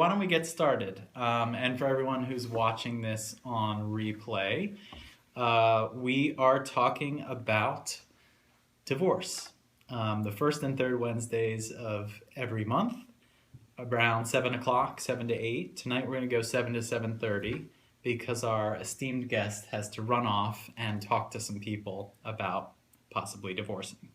Why don't we get started? And for everyone who's watching this on replay, we are talking about divorce. The first and third Wednesdays of every month, around 7 o'clock, 7 to 8. Tonight we're going to go 7 to 7:30 because our esteemed guest has to run off and talk to some people about possibly divorcing.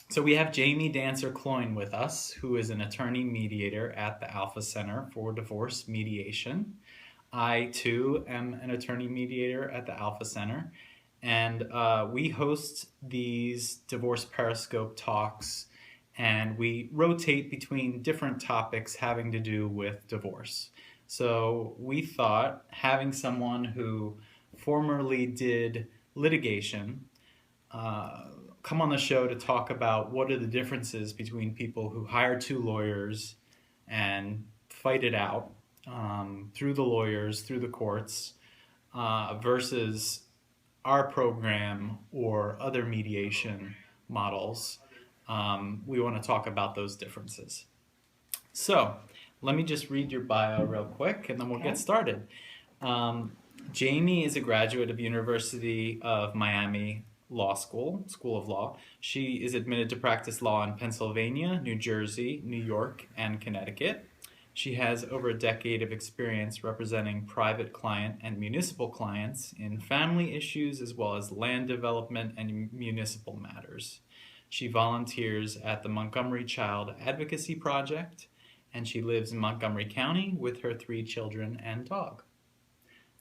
So we have Jamie Dancer Kloin with us, who is an attorney mediator at the Alpha Center for Divorce Mediation. I, too, am an attorney mediator at the Alpha Center, and we host these divorce Periscope talks, and we rotate between different topics having to do with divorce. So we thought having someone who formerly did litigation come on the show to talk about what are the differences between people who hire two lawyers and fight it out through the lawyers, through the courts, versus our program or other mediation models. We want to talk about those differences. So let me just read your bio real quick and then we'll get started. Jamie is a graduate of University of Miami School of Law. She is admitted to practice law in Pennsylvania, New Jersey, New York, and Connecticut. She has over a decade of experience representing private client and municipal clients in family issues as well as land development and municipal matters. She volunteers at the Montgomery Child Advocacy Project, and she lives in Montgomery County with her 3 children and dog.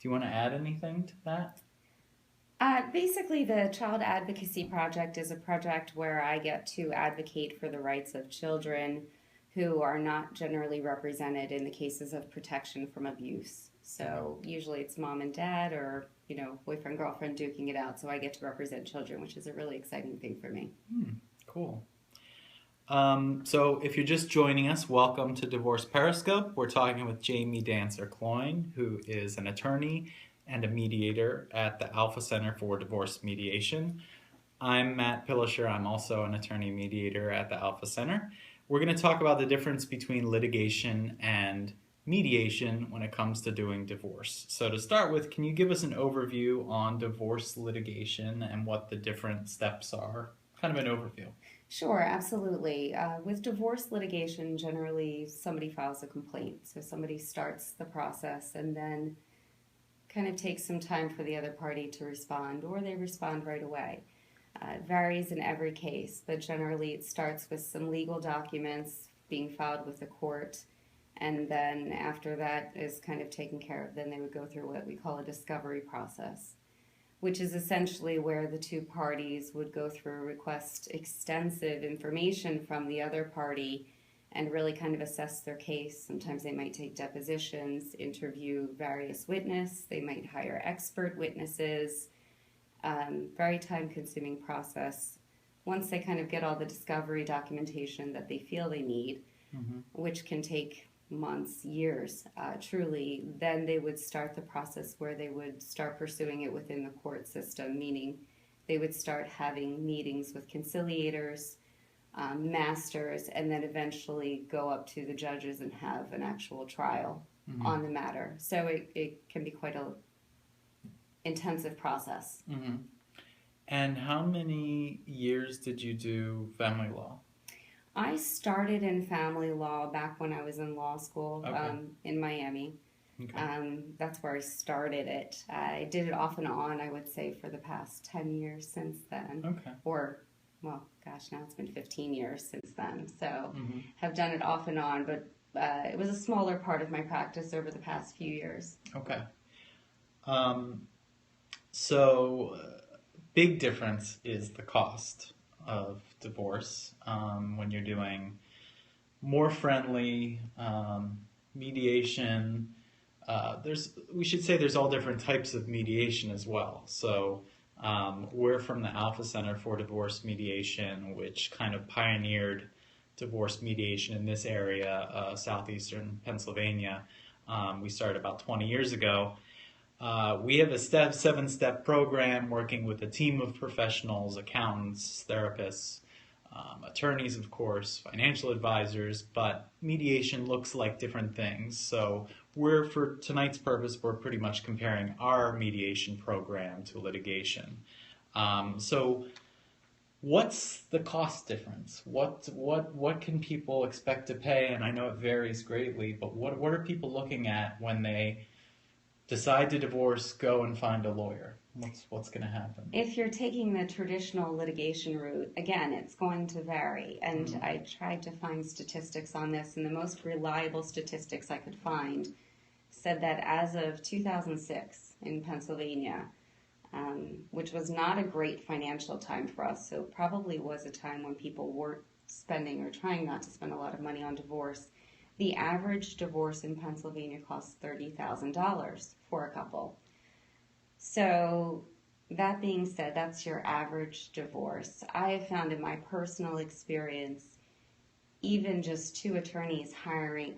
Do you want to add anything to that? Basically, the Child Advocacy Project is a project where I get to advocate for the rights of children who are not generally represented in the cases of protection from abuse. So usually it's mom and dad or, boyfriend, girlfriend duking it out. So I get to represent children, which is a really exciting thing for me. Cool. So if you're just joining us, welcome to Divorce Periscope. We're talking with Jamie Dancer Kloin, who is an attorney and a mediator at the Alpha Center for Divorce Mediation. I'm Matt Pilisher. I'm also an attorney mediator at the Alpha Center. We're going to talk about the difference between litigation and mediation when it comes to doing divorce. So to start with, can you give us an overview on divorce litigation and what the different steps are? Kind of an overview. Sure, absolutely. With divorce litigation, generally somebody files a complaint. So somebody starts the process and then kind of takes some time for the other party to respond, or they respond right away. It varies in every case, but generally it starts with some legal documents being filed with the court, and then after that is kind of taken care of, then they would go through what we call a discovery process, which is essentially where the two parties would go through, request extensive information from the other party, and really kind of assess their case. Sometimes they might take depositions, interview various witnesses, they might hire expert witnesses. Very time-consuming process. Once they kind of get all the discovery documentation that they feel they need, which can take months, years, truly, then they would start the process where they would start pursuing it within the court system, meaning they would start having meetings with conciliators, masters, and then eventually go up to the judges and have an actual trial on the matter. So it can be quite a intensive process. And how many years did you do family law? I started in family law back when I was in law school in Miami. Okay. That's where I started it. I did it off and on, I would say, for the past 10 years since then. Okay. Or, well, gosh, now it's been 15 years since then. So have done it off and on, but it was a smaller part of my practice over the past few years. Okay. So big difference is the cost of divorce when you're doing more friendly mediation. We should say there's all different types of mediation as well. So we're from the Alpha Center for Divorce Mediation, which kind of pioneered divorce mediation in this area, southeastern Pennsylvania. We started about 20 years ago. We have a 7-step program working with a team of professionals, accountants, therapists, attorneys, of course, financial advisors, but mediation looks like different things. So for tonight's purpose, we're pretty much comparing our mediation program to litigation. So what's the cost difference? What can people expect to pay? And I know it varies greatly, but what are people looking at when they decide to divorce, go and find a lawyer? What's going to happen? If you're taking the traditional litigation route, again, it's going to vary. And I tried to find statistics on this, and the most reliable statistics I could find said that as of 2006 in Pennsylvania, which was not a great financial time for us, so probably was a time when people weren't spending or trying not to spend a lot of money on divorce, the average divorce in Pennsylvania costs $30,000 for a couple. So that being said, that's your average divorce. I have found in my personal experience, even just two parties hiring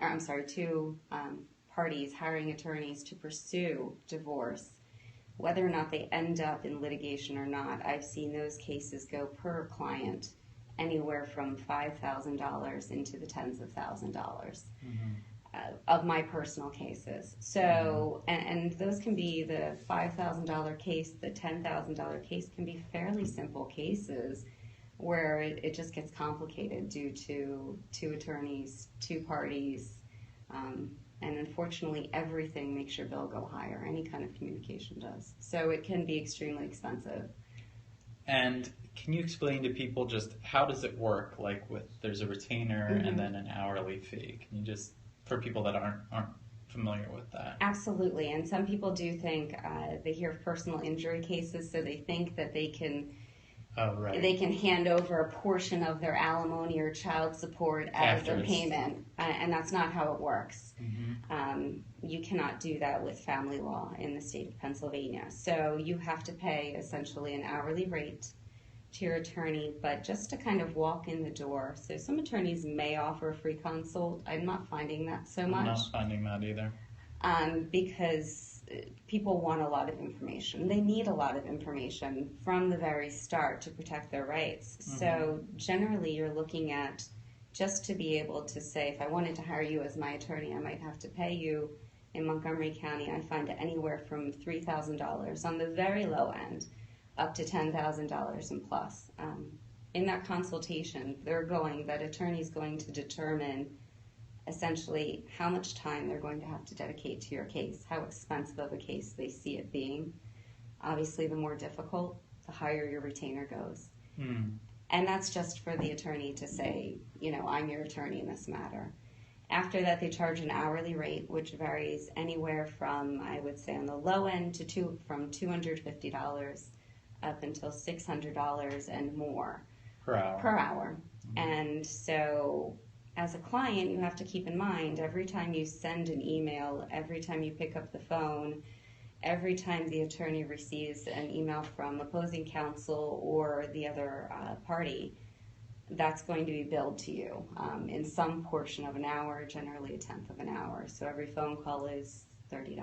attorneys to pursue divorce, whether or not they end up in litigation or not, I've seen those cases go per client anywhere from $5,000 into the tens of thousands of dollars. Of my personal cases. So, and those can be the $5,000 case, the $10,000 case can be fairly simple cases where it just gets complicated due to two attorneys, two parties, and unfortunately everything makes your bill go higher. Any kind of communication does. So it can be extremely expensive. And can you explain to people just how does it work? Like there's a retainer and then an hourly fee. Can you just, for people that aren't familiar with that? Absolutely, and some people do think they hear of personal injury cases, so they think that they can hand over a portion of their alimony or child support as a payment, and that's not how it works. You cannot do that with family law in the state of Pennsylvania. So you have to pay essentially an hourly rate to your attorney, but just to kind of walk in the door. So some attorneys may offer a free consult. I'm not finding that so much. I'm not finding that either. Because people want a lot of information. They need a lot of information from the very start to protect their rights. So generally you're looking at, just to be able to say, if I wanted to hire you as my attorney, I might have to pay you in Montgomery County. I find it anywhere from $3,000 on the very low end up to $10,000 and plus. In that consultation, that attorney's going to determine essentially how much time they're going to have to dedicate to your case, how expensive of a case they see it being. Obviously, the more difficult, the higher your retainer goes. And that's just for the attorney to say, I'm your attorney in this matter. After that, they charge an hourly rate, which varies anywhere from, I would say on the low end, from $250 up until $600 and more per hour. And so as a client, you have to keep in mind every time you send an email, every time you pick up the phone, every time the attorney receives an email from opposing counsel or the other party, that's going to be billed to you in some portion of an hour, generally a tenth of an hour. So every phone call is $30.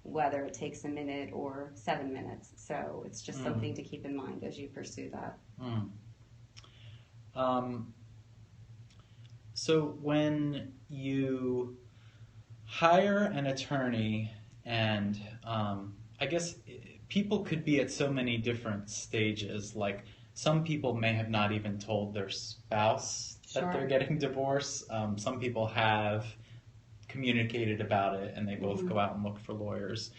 Whether it takes a minute or 7 minutes. So it's just something to keep in mind as you pursue that. So when you hire an attorney, and I guess people could be at so many different stages, like some people may have not even told their spouse that they're getting divorced. Some people have communicated about it and they both go out and look for lawyers.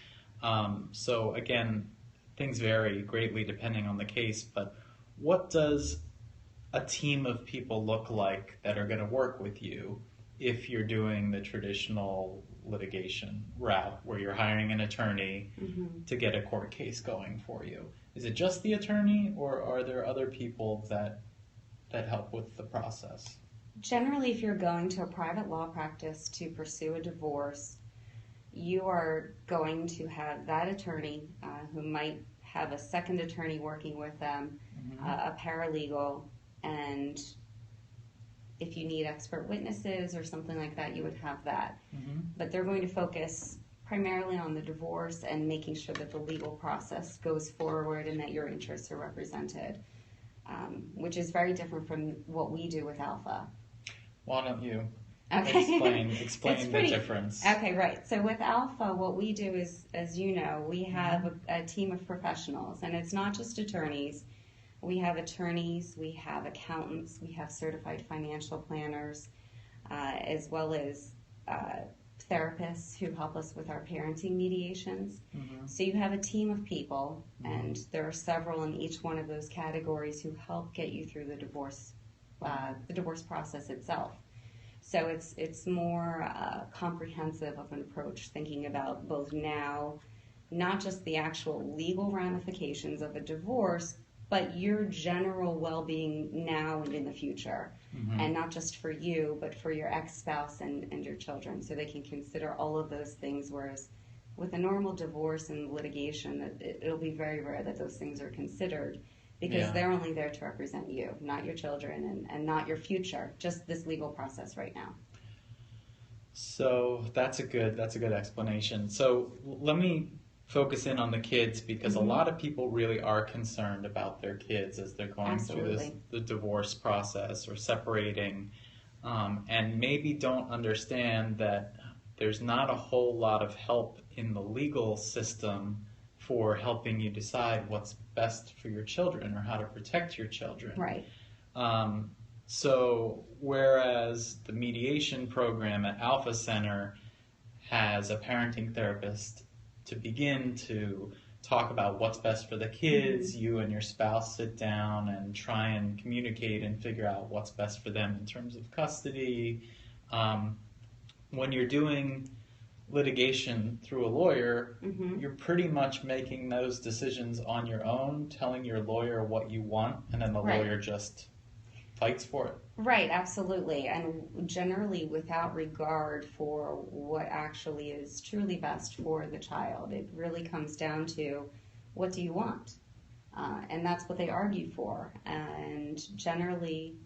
So again, things vary greatly depending on the case, but what does a team of people look like that are going to work with you if you're doing the traditional litigation route where you're hiring an attorney to get a court case going for you? Is it just the attorney, or are there other people that help with the process? Generally, if you're going to a private law practice to pursue a divorce, you are going to have that attorney who might have a second attorney working with them, a paralegal, and if you need expert witnesses or something like that, you would have that. But they're going to focus primarily on the divorce and making sure that the legal process goes forward and that your interests are represented. which is very different from what we do with Alpha. Why don't you Okay. explain the difference? Okay, right. So with Alpha, what we do is, as you know, we have a team of professionals, and it's not just attorneys. We have attorneys, we have accountants, we have certified financial planners, as well as therapists who help us with our parenting mediations. So you have a team of people, and there are several in each one of those categories who help get you through the divorce process itself. So it's more comprehensive of an approach, thinking about both now, not just the actual legal ramifications of a divorce, but your general well-being now and in the future. And not just for you, but for your ex-spouse and your children, so they can consider all of those things, whereas with a normal divorce and litigation, it'll be very rare that those things are considered, because they're only there to represent you, not your children and not your future, just this legal process right now. So that's a good explanation. So let me focus in on the kids, because a lot of people really are concerned about their kids as they're going through the divorce process or separating, and maybe don't understand that there's not a whole lot of help in the legal system for helping you decide what's best for your children or how to protect your children. Right. So whereas the mediation program at Alpha Center has a parenting therapist to begin to talk about what's best for the kids, you and your spouse sit down and try and communicate and figure out what's best for them in terms of custody. When you're doing litigation through a lawyer, you're pretty much making those decisions on your own, telling your lawyer what you want, and then the lawyer just fights for it. Right, absolutely. And generally without regard for what actually is truly best for the child. It really comes down to, what do you want? And that's what they argue for. And generally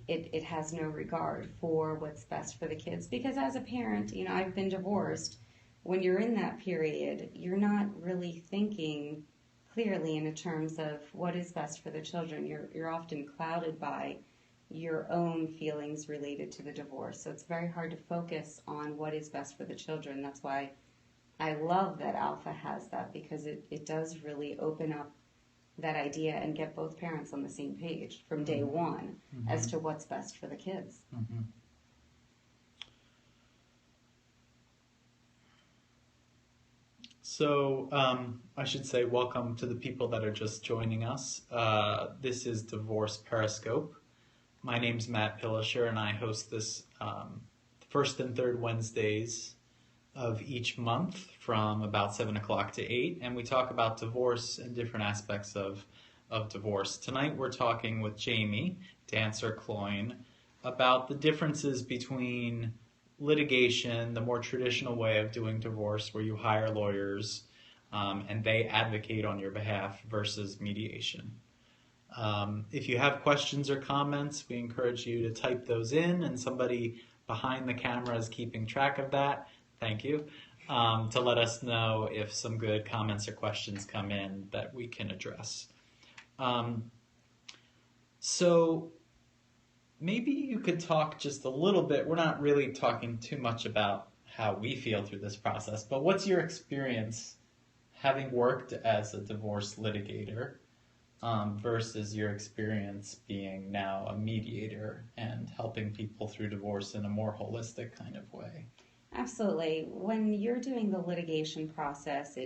it has no regard for what's best for the kids. Because as a parent, you know, I've been divorced. When you're in that period, you're not really thinking clearly in terms of what is best for the children. You're often clouded by your own feelings related to the divorce. So it's very hard to focus on what is best for the children. That's why I love that Alpha has that, because it does really open up that idea and get both parents on the same page from day one as to what's best for the kids. So I should say welcome to the people that are just joining us. This is Divorce Periscope. My name's Matt Pilisher, and I host this first and third Wednesdays of each month from about 7 o'clock to 8, and we talk about divorce and different aspects of divorce. Tonight we're talking with Jamie, dancer Kloin, about the differences between litigation, the more traditional way of doing divorce where you hire lawyers and they advocate on your behalf, versus mediation. If you have questions or comments, we encourage you to type those in, and somebody behind the camera is keeping track of that. Thank you. To let us know if some good comments or questions come in that we can address. So maybe you could talk just a little bit. We're not really talking too much about how we feel through this process, but what's your experience having worked as a divorce litigator versus your experience being now a mediator and helping people through divorce in a more holistic kind of way? Absolutely. When you're doing the litigation process,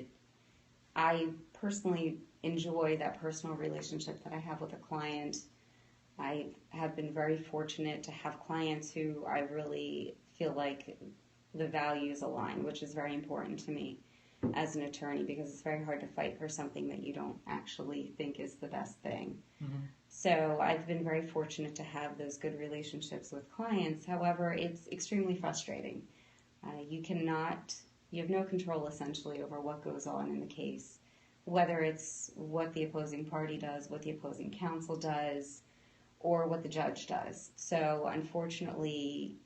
I personally enjoy that personal relationship that I have with a client. I have been very fortunate to have clients who I really feel like the values align, which is very important to me as an attorney, because it's very hard to fight for something that you don't actually think is the best thing. So I've been very fortunate to have those good relationships with clients. However, it's extremely frustrating. You have no control essentially over what goes on in the case, whether it's what the opposing party does, what the opposing counsel does, or what the judge does. So unfortunately,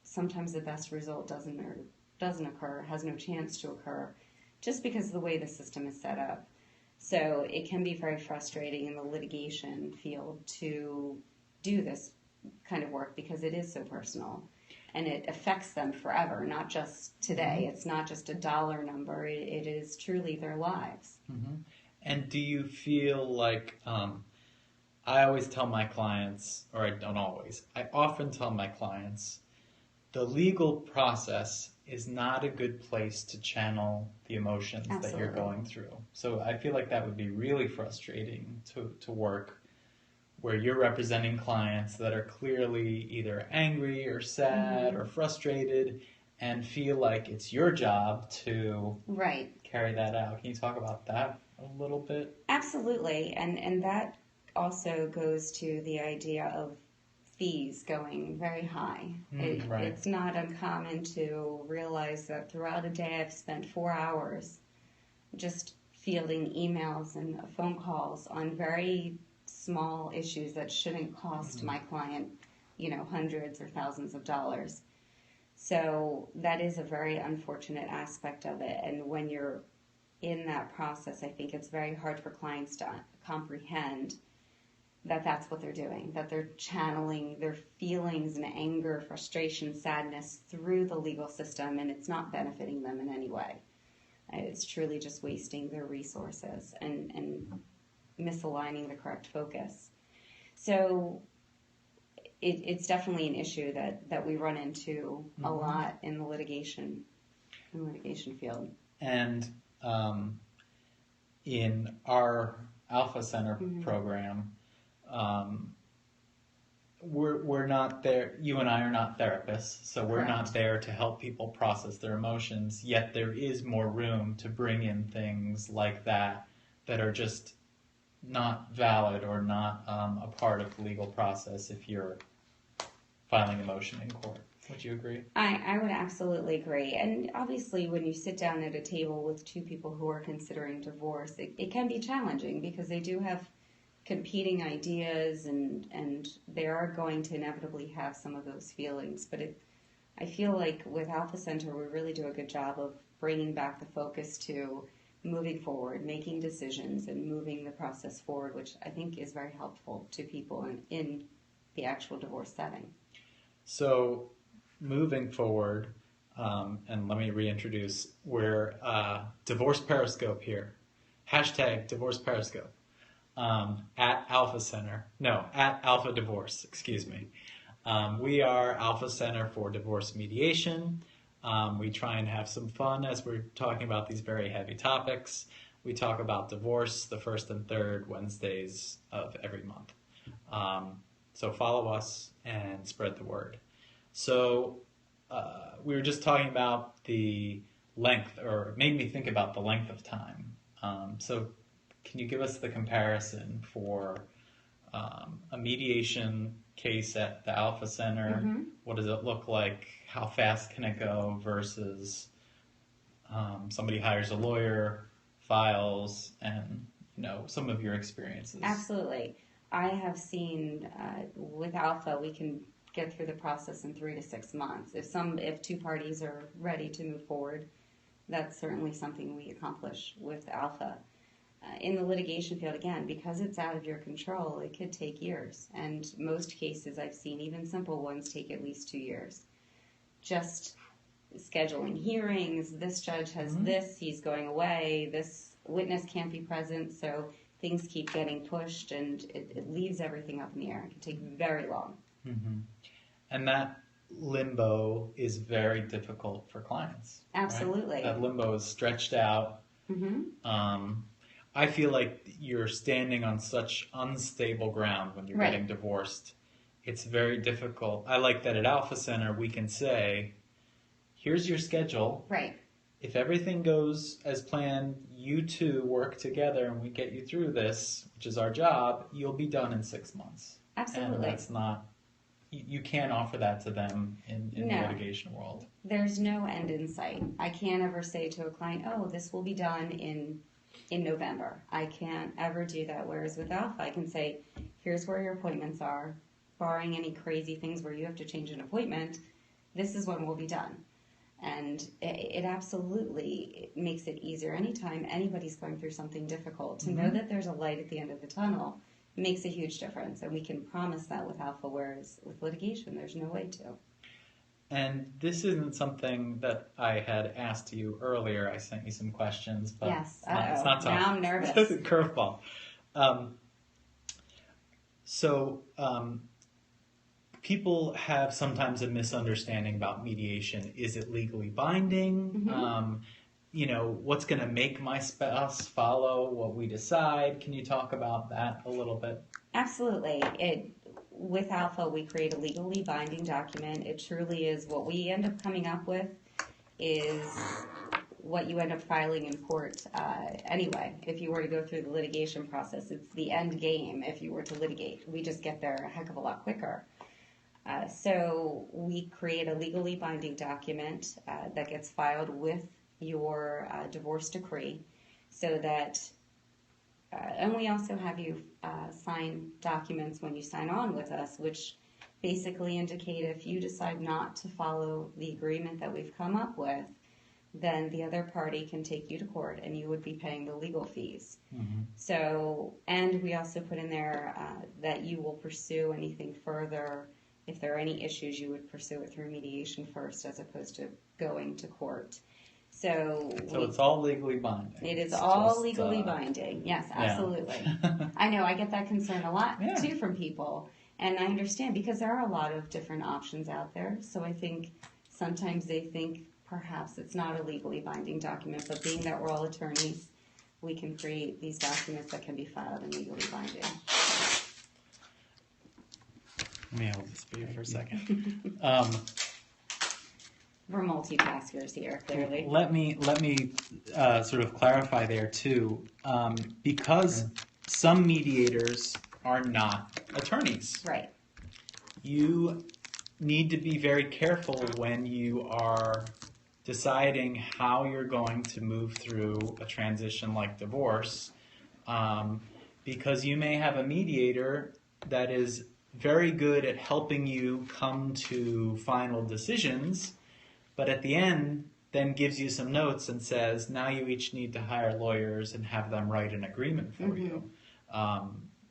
sometimes the best result doesn't occur, has no chance to occur, just because of the way the system is set up. So it can be very frustrating in the litigation field to do this kind of work because it is so personal and it affects them forever, not just today. It's not just a dollar number, it is truly their lives. And do you feel like, I always tell my clients, or I don't always, I often tell my clients, the legal process is not a good place to channel the emotions that you're going through. So I feel like that would be really frustrating to work where you're representing clients that are clearly either angry or sad or frustrated and feel like it's your job to carry that out. Can you talk about that a little bit? Absolutely. And that also goes to the idea of fees going very high. It's not uncommon to realize that throughout a day I've spent 4 hours just fielding emails and phone calls on very small issues that shouldn't cost my client, hundreds or thousands of dollars. So that is a very unfortunate aspect of it. And when you're in that process, I think it's very hard for clients to comprehend that that's what they're doing, that they're channeling their feelings and anger, frustration, sadness through the legal system, and it's not benefiting them in any way. It's truly just wasting their resources and misaligning the correct focus. So it's definitely an issue that we run into a lot in the litigation field. And in our Alpha Center program, we're not there. You and I are not therapists, so we're not there to help people process their emotions. Yet there is more room to bring in things like that are just not valid or not a part of the legal process if you're filing a motion in court. Would you agree? I would absolutely agree. And obviously when you sit down at a table with two people who are considering divorce, it can be challenging because they do have competing ideas and they are going to inevitably have some of those feelings. But I feel like with Alpha Center, we really do a good job of bringing back the focus to moving forward, making decisions, and moving the process forward, which I think is very helpful to people in the actual divorce setting. So moving forward, and let me reintroduce, we're Divorce Periscope here. Hashtag Divorce Periscope. At Alpha Center. No, at Alpha Divorce, excuse me. We are Alpha Center for Divorce Mediation. We try and have some fun as we're talking about these very heavy topics. We talk about divorce the first and third Wednesdays of every month. So follow us and spread the word. So we were just talking about the length, or it made me think about the length of time. So can you give us the comparison for a mediation case at the Alpha Center? What does it look like? How fast can it go versus somebody hires a lawyer, files, and some of your experiences? Absolutely. I have seen with Alpha, we can get through the process in 3 to 6 months. If two parties are ready to move forward, that's certainly something we accomplish with Alpha. In the litigation field, again, because it's out of your control, it could take years. And most cases I've seen, even simple ones, take at least 2 years. Just scheduling hearings, this judge has this, he's going away, this witness can't be present, so things keep getting pushed and it leaves everything up in the air. It can take very long. And that limbo is very difficult for clients. Absolutely. Right? That limbo is stretched out. I feel like you're standing on such unstable ground when you're getting divorced. It's very difficult. I like that at Alpha Center we can say, here's your schedule. Right. If everything goes as planned, you two work together and we get you through this, which is our job, you'll be done in 6 months. Absolutely. And that's not, you can't offer that to them in the litigation world. There's no end in sight. I can't ever say to a client, oh, this will be done in November. I can't ever do that. Whereas with Alpha, I can say, here's where your appointments are. Barring any crazy things where you have to change an appointment, this is when we'll be done. And it absolutely makes it easier anytime anybody's going through something difficult to know that there's a light at the end of the tunnel. Makes a huge difference, and we can promise that with Alpha, whereas with litigation, there's no way to. And this isn't something that I had asked you earlier. I sent you some questions, but yes, it's not tough. Now I'm nervous. Curveball. People have sometimes a misunderstanding about mediation. Is it legally binding? What's going to make my spouse follow what we decide? Can you talk about that a little bit? Absolutely. With Alpha, we create a legally binding document. It truly is what we end up coming up with is what you end up filing in court anyway. If you were to go through the litigation process, it's the end game if you were to litigate. We just get there a heck of a lot quicker. So we create a legally binding document that gets filed with your divorce decree so that, and we also have you sign documents when you sign on with us, which basically indicate if you decide not to follow the agreement that we've come up with, then the other party can take you to court and you would be paying the legal fees. So, and we also put in there that you will pursue anything further. If there are any issues, you would pursue it through mediation first as opposed to going to court. So it's all legally binding. It is all legally binding. Yes, absolutely. Yeah. I know. I get that concern a lot, too, from people. And I understand because there are a lot of different options out there. So I think sometimes they think perhaps it's not a legally binding document, but being that we're all attorneys, we can create these documents that can be filed and legally binding. Let me hold this for you for a second. We're multitaskers here, clearly. Let me sort of clarify there too, because some mediators are not attorneys. Right. You need to be very careful when you are deciding how you're going to move through a transition like divorce, because you may have a mediator that is very good at helping you come to final decisions, but at the end then gives you some notes and says, now you each need to hire lawyers and have them write an agreement for you,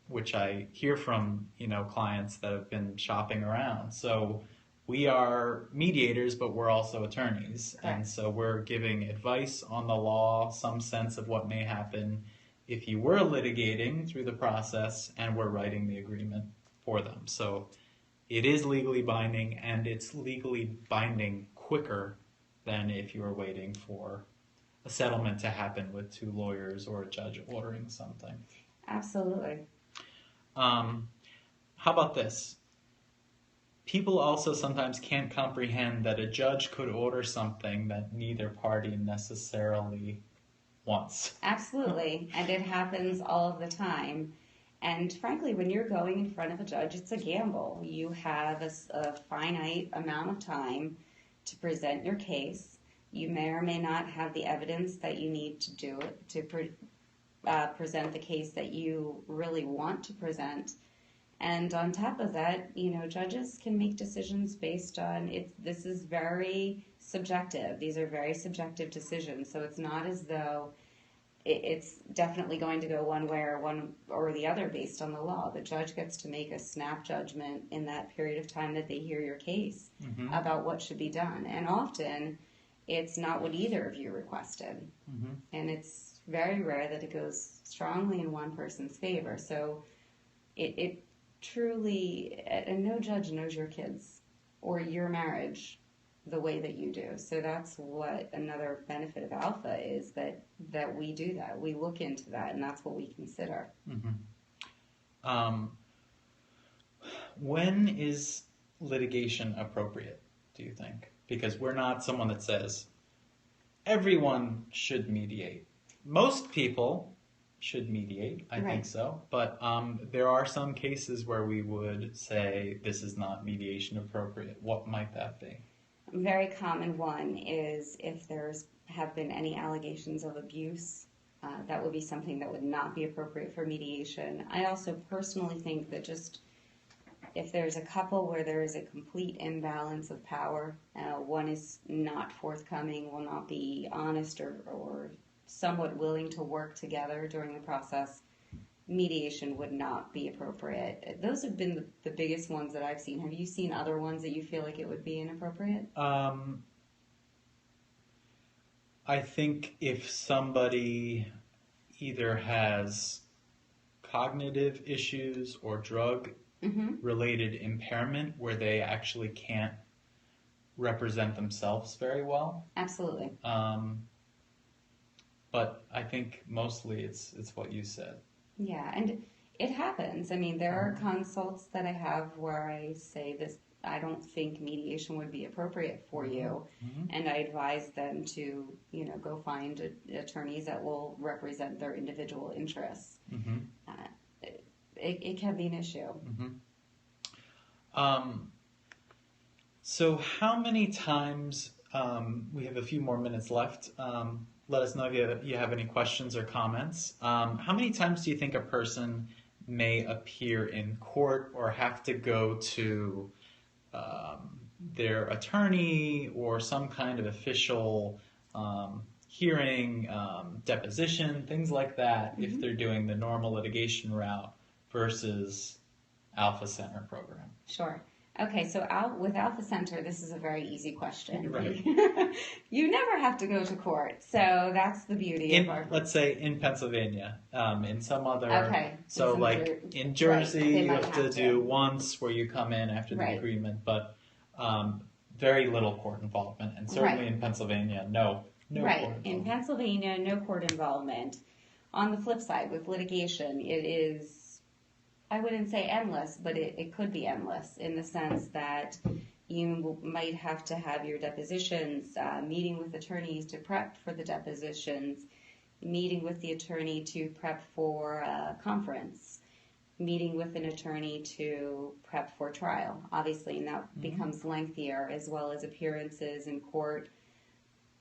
which I hear from clients that have been shopping around. So we are mediators, but we're also attorneys. Correct. And so we're giving advice on the law, some sense of what may happen if you were litigating through the process, and we're writing the agreement for them. So it is legally binding, and it's legally binding quicker than if you were waiting for a settlement to happen with two lawyers or a judge ordering something. Absolutely. How about this? People also sometimes can't comprehend that a judge could order something that neither party necessarily wants. Absolutely, and it happens all of the time. And frankly, when you're going in front of a judge, it's a gamble. You have a finite amount of time to present your case. You may or may not have the evidence that you need to do it, to present the case that you really want to present. And on top of that, judges can make decisions based on it. This is very subjective. These are very subjective decisions. So it's not as though it's definitely going to go one way or the other based on the law. The judge gets to make a snap judgment in that period of time that they hear your case about what should be done. And often it's not what either of you requested. And it's very rare that it goes strongly in one person's favor. So it truly, and no judge knows your kids or your marriage the way that you do. So that's what another benefit of Alpha is, that we do that. We look into that, and that's what we consider. When is litigation appropriate, do you think? Because we're not someone that says everyone should mediate. Most people should mediate, I think so. But there are some cases where we would say this is not mediation appropriate. What might that be? A very common one is if have been any allegations of abuse. That would be something that would not be appropriate for mediation. I also personally think that just if there's a couple where there is a complete imbalance of power, one is not forthcoming, will not be honest or somewhat willing to work together during the process, mediation would not be appropriate. Those have been the biggest ones that I've seen. Have you seen other ones that you feel like it would be inappropriate? I think if somebody either has cognitive issues or drug related impairment where they actually can't represent themselves very well. Absolutely. But I think mostly it's what you said. Yeah, and it happens. I mean, there are consults that I have where I say this, I don't think mediation would be appropriate for you. And I advise them to, go find attorneys that will represent their individual interests. It can be an issue. So how many times, we have a few more minutes left, let us know if you have any questions or comments. How many times do you think a person may appear in court or have to go to their attorney or some kind of official hearing, deposition, things like that, if they're doing the normal litigation route versus Alpha Center program? Sure. Okay, so with Alpha Center, this is a very easy question. Right. You never have to go to court, so that's the beauty of our... Let's say in Pennsylvania, in some other... Okay. So like in Jersey, right. you have to do once where you come in after the agreement, but very little court involvement, and certainly in Pennsylvania, no court involvement. In Pennsylvania, no court involvement. On the flip side, with litigation, it is... I wouldn't say endless, but it could be endless in the sense that you might have to have your depositions, meeting with attorneys to prep for the depositions, meeting with the attorney to prep for a conference, meeting with an attorney to prep for trial. Obviously, and that becomes lengthier, as well as appearances in court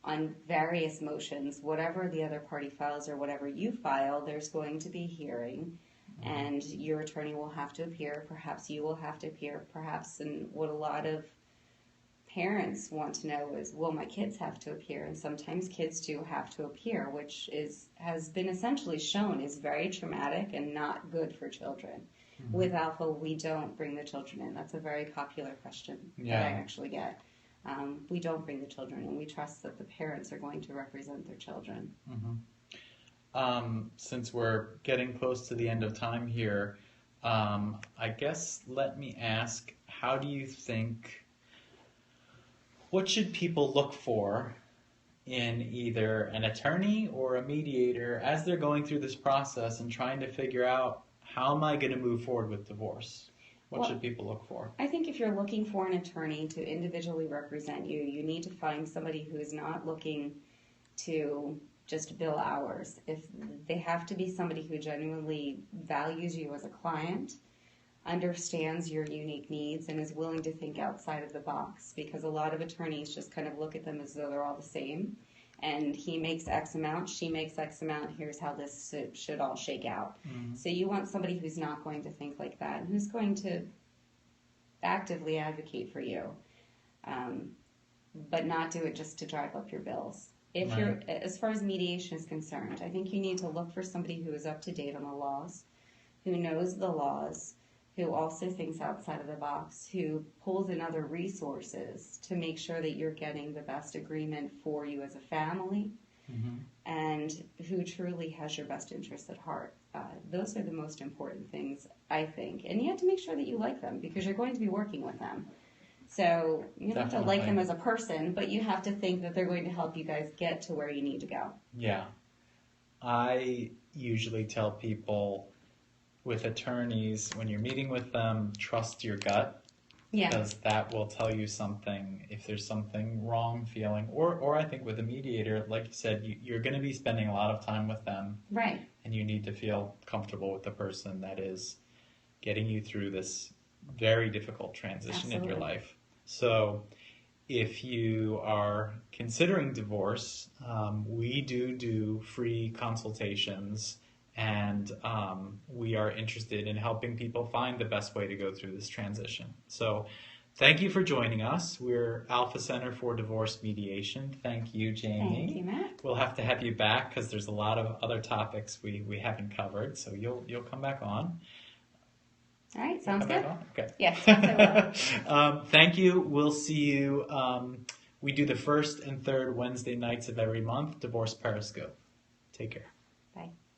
on various motions. Whatever the other party files or whatever you file, there's going to be hearing. And your attorney will have to appear, perhaps you will have to appear, perhaps, and what a lot of parents want to know is, will my kids have to appear? And sometimes kids do have to appear, which has been essentially shown is very traumatic and not good for children. With Alpha, we don't bring the children in. That's a very popular question that I actually get. We don't bring the children in. We trust that the parents are going to represent their children. Since we're getting close to the end of time here, I guess let me ask, how do you think, what should people look for in either an attorney or a mediator as they're going through this process and trying to figure out, how am I going to move forward with divorce? What should people look for? I think if you're looking for an attorney to individually represent you, you need to find somebody who is not looking to just bill hours. If they have to be somebody who genuinely values you as a client, understands your unique needs, and is willing to think outside of the box, because a lot of attorneys just kind of look at them as though they're all the same, and he makes X amount, she makes X amount, here's how this should all shake out. So you want somebody who's not going to think like that, and who's going to actively advocate for you, but not do it just to drive up your bills. If you're, as far as mediation is concerned, I think you need to look for somebody who is up to date on the laws, who knows the laws, who also thinks outside of the box, who pulls in other resources to make sure that you're getting the best agreement for you as a family, and who truly has your best interests at heart. Those are the most important things, I think. And you have to make sure that you like them, because you're going to be working with them. So you don't have to like them as a person, but you have to think that they're going to help you guys get to where you need to go. Yeah. I usually tell people with attorneys, when you're meeting with them, trust your gut. Yeah. Because that will tell you something if there's something wrong feeling. Or I think with a mediator, like you said, you're going to be spending a lot of time with them. Right. And you need to feel comfortable with the person that is getting you through this very difficult transition in your life. So if you are considering divorce, we do free consultations And we are interested in helping people find the best way to go through this transition. So thank you for joining us. We're Alpha Center for Divorce Mediation. Thank you, Jamie. Thank you, Matt. We'll have to have you back because there's a lot of other topics we haven't covered. So you'll come back on. All right, sounds good. Okay. Yes, I will. Thank you. We'll see you. We do the first and third Wednesday nights of every month, Divorce Periscope. Take care. Bye.